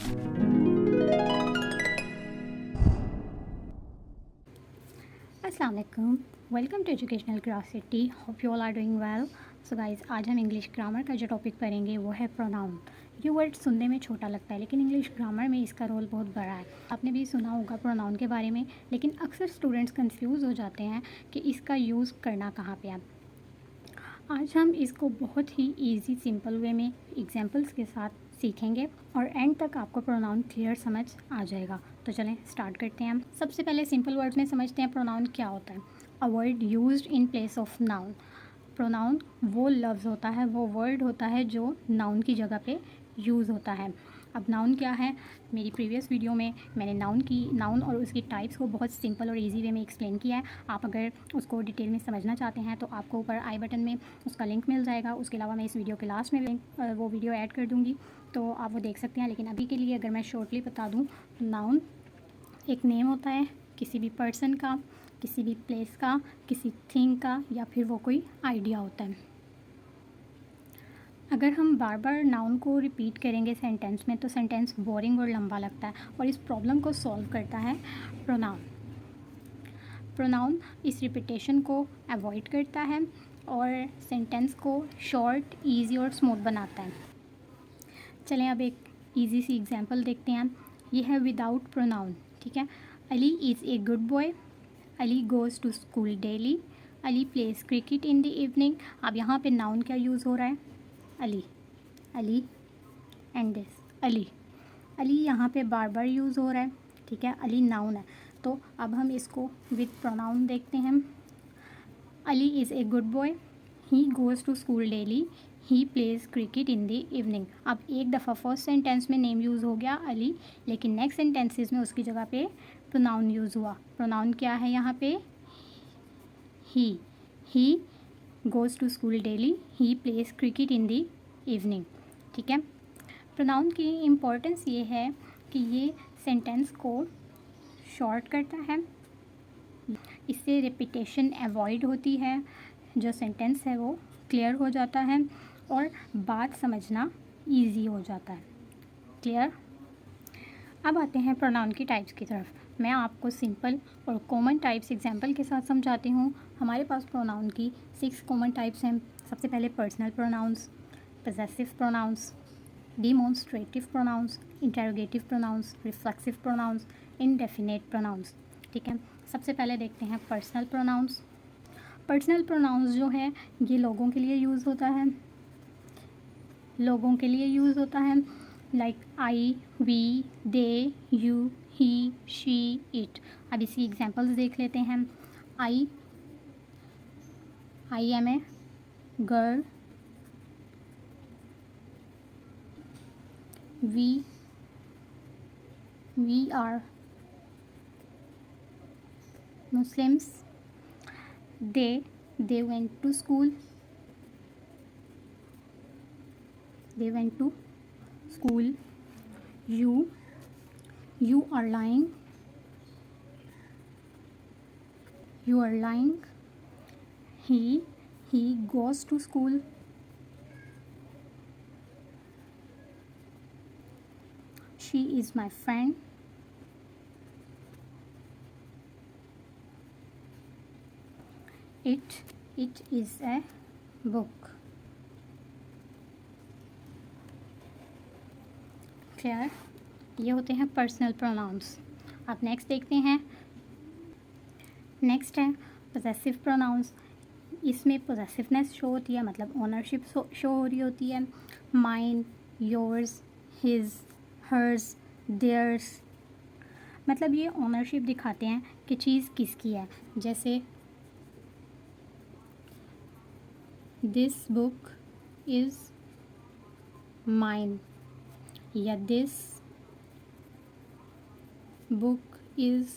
अस्सलाम वालेकुम, welcome to educational class city. Hope you all are doing well. So guys, आज हम English grammar का जो टॉपिक पढ़ेंगे वो है प्रोनाउन। ये वर्ड सुनने में छोटा लगता है लेकिन इंग्लिश ग्रामर में इसका रोल बहुत बड़ा है। आपने भी सुना होगा प्रोनाउन के बारे में, लेकिन अक्सर स्टूडेंट्स कंफ्यूज हो जाते हैं कि इसका यूज़ करना कहाँ पे है। आज हम इसको बहुत ही इजी सिंपल वे में एग्जांपल्स के साथ सीखेंगे और एंड तक आपको प्रोनाउन क्लियर समझ आ जाएगा। तो चलें स्टार्ट करते हैं हम। सबसे पहले सिंपल वर्ड में समझते हैं प्रोनाउन क्या होता है। A word used in place of noun. Pronoun वो लफ्ज़ होता है, वो वर्ड होता है जो नाउन की जगह पे यूज़ होता है। अब नाउन क्या है, मेरी प्रीवियस वीडियो में मैंने नाउन और उसकी टाइप्स को बहुत सिंपल और इजी वे में एक्सप्लेन किया है। आप अगर उसको डिटेल में समझना चाहते हैं तो आपको ऊपर आई बटन में उसका लिंक मिल जाएगा। उसके अलावा मैं इस वीडियो के लास्ट में लिंक वो वीडियो ऐड कर दूँगी, तो आप वो देख सकते हैं। लेकिन अभी के लिए अगर मैं शॉर्टली बता दूँ, नाउन एक नेम होता है किसी भी पर्सन का, किसी भी प्लेस का, किसी थिंग का, या फिर वो कोई आइडिया होता है। अगर हम बार बार नाउन को रिपीट करेंगे सेंटेंस में तो सेंटेंस बोरिंग और लंबा लगता है, और इस प्रॉब्लम को सॉल्व करता है प्रोनाउन। प्रोनाउन इस रिपीटेशन को अवॉइड करता है और सेंटेंस को शॉर्ट, इजी और स्मूथ बनाता है। चलें अब एक इजी सी एग्जांपल देखते हैं। ये है विदाउट प्रोनाउन, ठीक है। Ali is a good boy, Ali goes to school daily, Ali plays cricket in the evening. अब यहाँ पे नाउन क्या यूज़ हो रहा है, अली, अली एंड दिस अली। अली यहाँ पे बार बार यूज़ हो रहा है, ठीक है। अली नाउन है, तो अब हम इसको विद प्रोनाउन देखते हैं। Ali is a good boy, he goes to school daily, he plays cricket in the evening. अब एक दफ़ा फर्स्ट सेंटेंस में नेम यूज़ हो गया अली, लेकिन नेक्स्ट सेंटेंसेस में उसकी जगह पे प्रोनाउन यूज़ हुआ। प्रोनाउन क्या है यहाँ पे, he goes to school daily, he plays cricket in the evening, ठीक है। प्रोनाउन की इम्पोर्टेंस ये है कि ये सेंटेंस को शॉर्ट करता है, इससे रिपीटेशन अवॉइड होती है, जो सेंटेंस है वो क्लियर हो जाता है और बात समझना इजी हो जाता है। क्लियर। अब आते हैं प्रोनाउन की टाइप्स की तरफ। मैं आपको सिंपल और कॉमन टाइप्स एग्जांपल के साथ समझाती हूँ। हमारे पास प्रोनाउन की 6 कॉमन टाइप्स हैं। सबसे पहले personal pronouns, possessive pronouns, demonstrative pronouns, interrogative pronouns, reflexive pronouns, indefinite pronouns, ठीक है। सबसे पहले देखते हैं पर्सनल प्रोनाउंस। पर्सनल प्रोनाउंस जो है ये लोगों के लिए यूज़ होता है, लोगों के लिए यूज़ होता है, like I, we, they, you, he, she, it. अब इसकी एग्जांपल्स देख लेते हैं। I am a girl, we are Muslims, they went to school, you are lying, he goes to school, she is my friend, it is a book। Clear. ये होते हैं personal pronouns. अब next देखते हैं। Next है possessive pronouns. इसमें possessiveness show होती है, मतलब ओनरशिप शो हो रही होती है। Mine, yours, his, hers, theirs, मतलब ये ओनरशिप दिखाते हैं कि चीज़ किसकी है। जैसे दिस बुक इज़ माइन, या दिस बुक इज़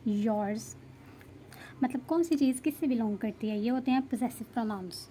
योर्स, मतलब कौन सी चीज़ किससे बिलोंग करती है। ये होते हैं पोजेसिव प्रोनाउंस।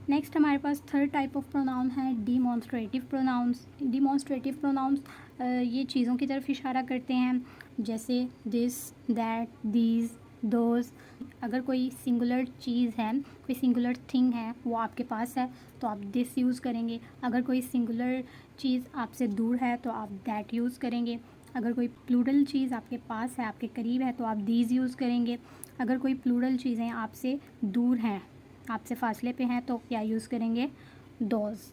नेक्स्ट हमारे पास थर्ड टाइप ऑफ प्रोनाउन है डिमॉन्स्ट्रेटिव प्रोनाउंस। डिमॉन्स्ट्रेटिव प्रोनाउंस ये चीज़ों की तरफ इशारा करते हैं, जैसे दिस, दैट, दीज, दोज। अगर कोई सिंगुलर चीज़ है, कोई सिंगुलर थिंग है, वो आपके पास है तो आप दिस यूज़ करेंगे। अगर कोई सिंगुलर चीज़ आपसे दूर है तो आप दैट यूज़ करेंगे। अगर कोई प्लूरल चीज़ आपके पास है, आपके करीब है, तो आप दीज यूज़ करेंगे। अगर कोई प्लूरल चीज़ें आपसे दूर हैं, आपसे फासले पे हैं, तो क्या यूज़ करेंगे? दोज।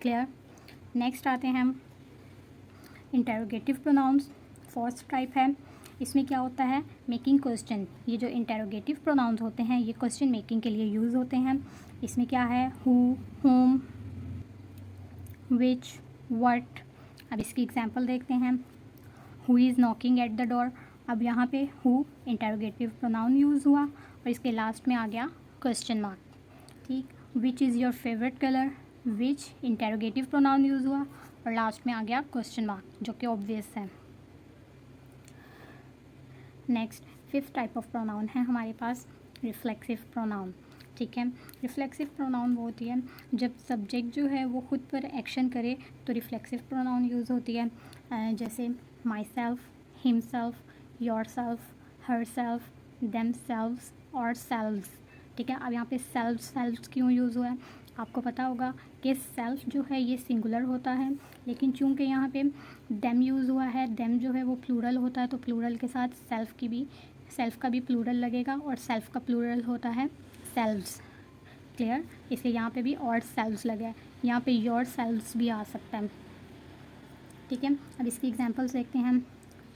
क्लियर। नेक्स्ट आते हैं हम इंटेरोगेटिव प्रोनाउंस। फर्स्ट टाइप है, इसमें क्या होता है? Making question. ये जो इंटेरोगेटिव प्रोनाउंस होते हैं ये क्वेश्चन मेकिंग के लिए यूज़ होते हैं। इसमें क्या है? Who, home, which, what. अब इसकी एग्जांपल देखते हैं। Who is knocking at the door. अब यहाँ पे हु इंटेरोगेटिव प्रोनाउन यूज़ हुआ और इसके लास्ट में आ गया क्वेश्चन मार्क। ठीक। Which is your favourite colour. Which interrogative pronoun use हुआ और लास्ट में आ गया क्वेश्चन मार्क, जो कि ऑब्वियस है। Next fifth type of pronoun है हमारे पास रिफ्लेक्सिव प्रोनाउन। ठीक है। रिफ्लेक्सिव प्रोनाउन वो होती है जब सब्जेक्ट जो है वो खुद पर एक्शन करे तो रिफ्लेक्सिव प्रोनाउन यूज़ होती है। जैसे my self, him self, your self, her self, them selves और सेल्व्स। ठीक है। अब यहाँ पे सेल्व्स क्यों यूज़ हुआ है? आपको पता होगा कि सेल्फ जो है ये सिंगुलर होता है, लेकिन चूंकि यहाँ पे देम यूज़ हुआ है, देम जो है वो प्लूरल होता है, तो प्लूरल के साथ सेल्फ का भी प्लूरल लगेगा और सेल्फ का प्लूरल होता है सेल्व्स। क्लियर। इसलिए यहाँ पे भी और सेल्व्स लगे हैं। यहाँ पे योर सेल्व्स भी आ सकता है। ठीक है। अब इसकी एग्जांपल्स देखते हैं हम।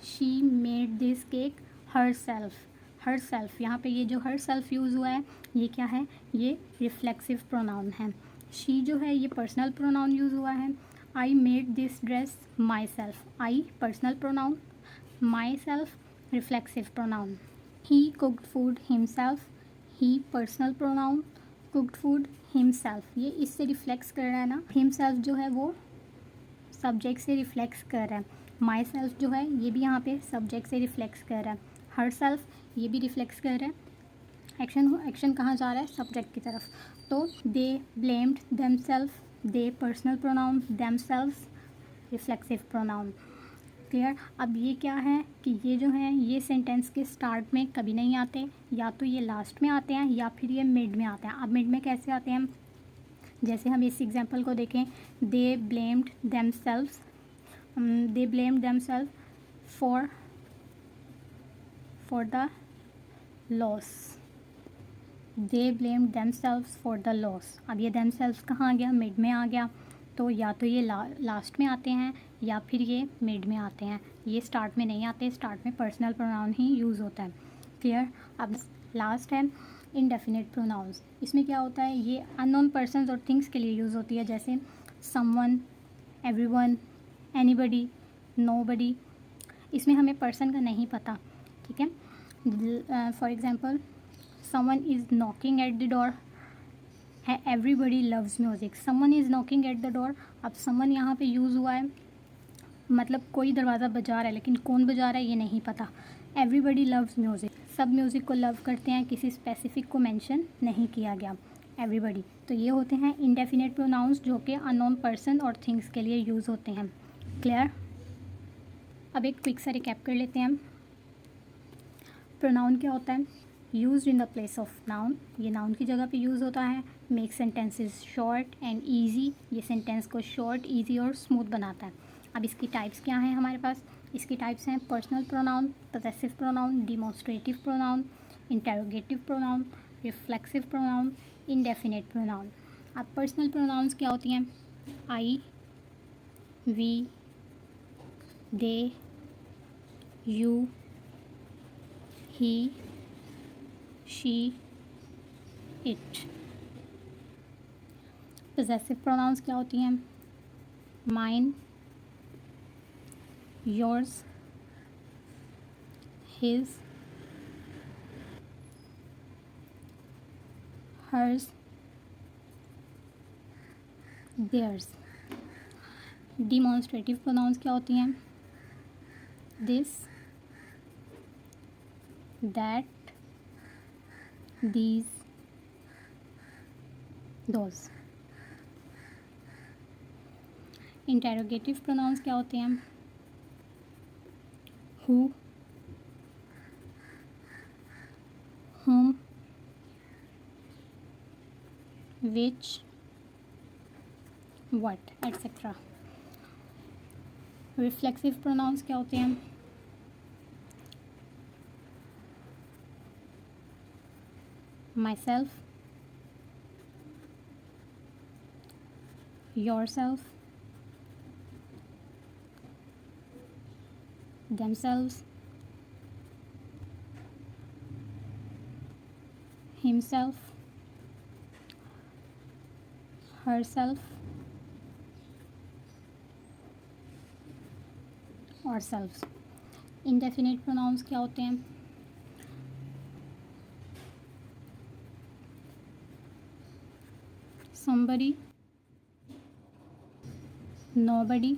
She made this cake her self. यहाँ पे ये जो हर सेल्फ यूज़ हुआ है ये क्या है? ये रिफ्लेक्सिव प्रोनाउन है। शी जो है ये पर्सनल प्रोनाउन यूज़ हुआ है। I made this dress my self. I personal pronoun, my self reflexive pronoun. He cooked food himself. He personal pronoun, cooked food himself. ये इससे रिफ्लेक्स कर रहा है ना, हिमसेल्फ जो है वो सब्जेक्ट से रिफ्लेक्स कर रहा है। माई सेल्फ जो है ये भी यहाँ पे सब्जेक्ट से रिफ्लेक्स कर रहा है। हर सेल्फ ये भी रिफ्लेक्स कर रहा है। एक्शन कहाँ जा रहा है? सब्जेक्ट की तरफ। तो they blamed themself, they personal pronoun, themself reflexive pronoun. Clear. अब ये क्या है कि ये जो है ये सेंटेंस के स्टार्ट में कभी नहीं आते, या तो ये लास्ट में आते हैं या फिर ये मिड में आते हैं। अब मिड में कैसे आते हैं? जैसे हम इस एग्जांपल को देखें, they blamed themself for the loss. They blamed themselves for the loss. अब ये देमसेल्व्स कहाँ आ गया? मिड में आ गया। तो या तो ये लास्ट में आते हैं या फिर ये मिड में आते हैं। ये स्टार्ट में नहीं आते, स्टार्ट में पर्सनल प्रोनाउन ही यूज़ होता है। क्लियर। अब लास्ट है इनडेफिनिट प्रोनाउंस। इसमें क्या होता है? ये अननोन पर्सन्स और थिंग्स के लिए यूज़ होती है, जैसे समवन, एवरीवन, एनीबडी, नोबडी। इसमें हमें पर्सन का नहीं पता। ठीक है। For example someone is knocking at the door है, everybody loves music. Someone is knocking at the door. अब समवन यहाँ पे यूज़ हुआ है, मतलब कोई दरवाज़ा बजा रहा है, लेकिन कौन बजा रहा है ये नहीं पता। एवरीबडी लव्स म्यूज़िक, सब म्यूज़िक को लव करते हैं, किसी स्पेसिफिक को मेंशन नहीं किया गया। एवरीबडी। तो ये होते हैं इंडेफिनिट प्रोनाउंस जो कि अननोन पर्सन और थिंग्स के लिए यूज़ होते हैं। क्लियर। अब एक क्विक सा रिकैप कर लेते हैं हम। प्रोनाउन क्या होता है? Used in the place of noun. ये नाउन की जगह पे यूज़ होता है। Make sentences short and easy. ये सेंटेंस को शॉर्ट, ईजी और स्मूथ बनाता है। अब इसकी टाइप्स क्या हैं हमारे पास? इसकी टाइप्स हैं personal pronoun, possessive pronoun, demonstrative pronoun, interrogative pronoun, reflexive pronoun, indefinite pronoun. अब पर्सनल प्रोनाउंस क्या होती हैं? I, we, they, you, he, she, it. Possessive pronouns क्या होती हैं? Mine, yours, his, hers, theirs. Demonstrative pronouns क्या होती हैं? This, that, these, those। Interrogative pronouns क्या होते हैं? who, whom, which, what, etc. Reflexive pronouns क्या होते हैं? myself, yourself, themselves, himself, herself और selves. इंडेफिनिट प्रोनाउंस क्या होते हैं? somebody, nobody,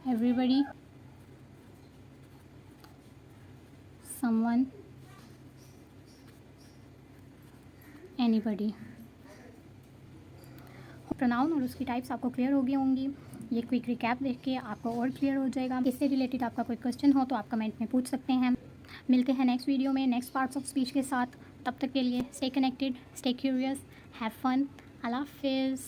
everybody, someone, anybody. Pronoun और उसकी टाइप्स आपको क्लियर हो गई होंगी। ये क्विक रिकैप देख के आपको और क्लियर हो जाएगा। इससे रिलेटेड आपका कोई क्वेश्चन हो तो आप कमेंट में पूछ सकते हैं। मिलते हैं नेक्स्ट वीडियो में नेक्स्ट पार्ट्स ऑफ स्पीच के साथ। तब तक के लिए stay connected, stay curious, have fun. अल्लाह हाफिज़।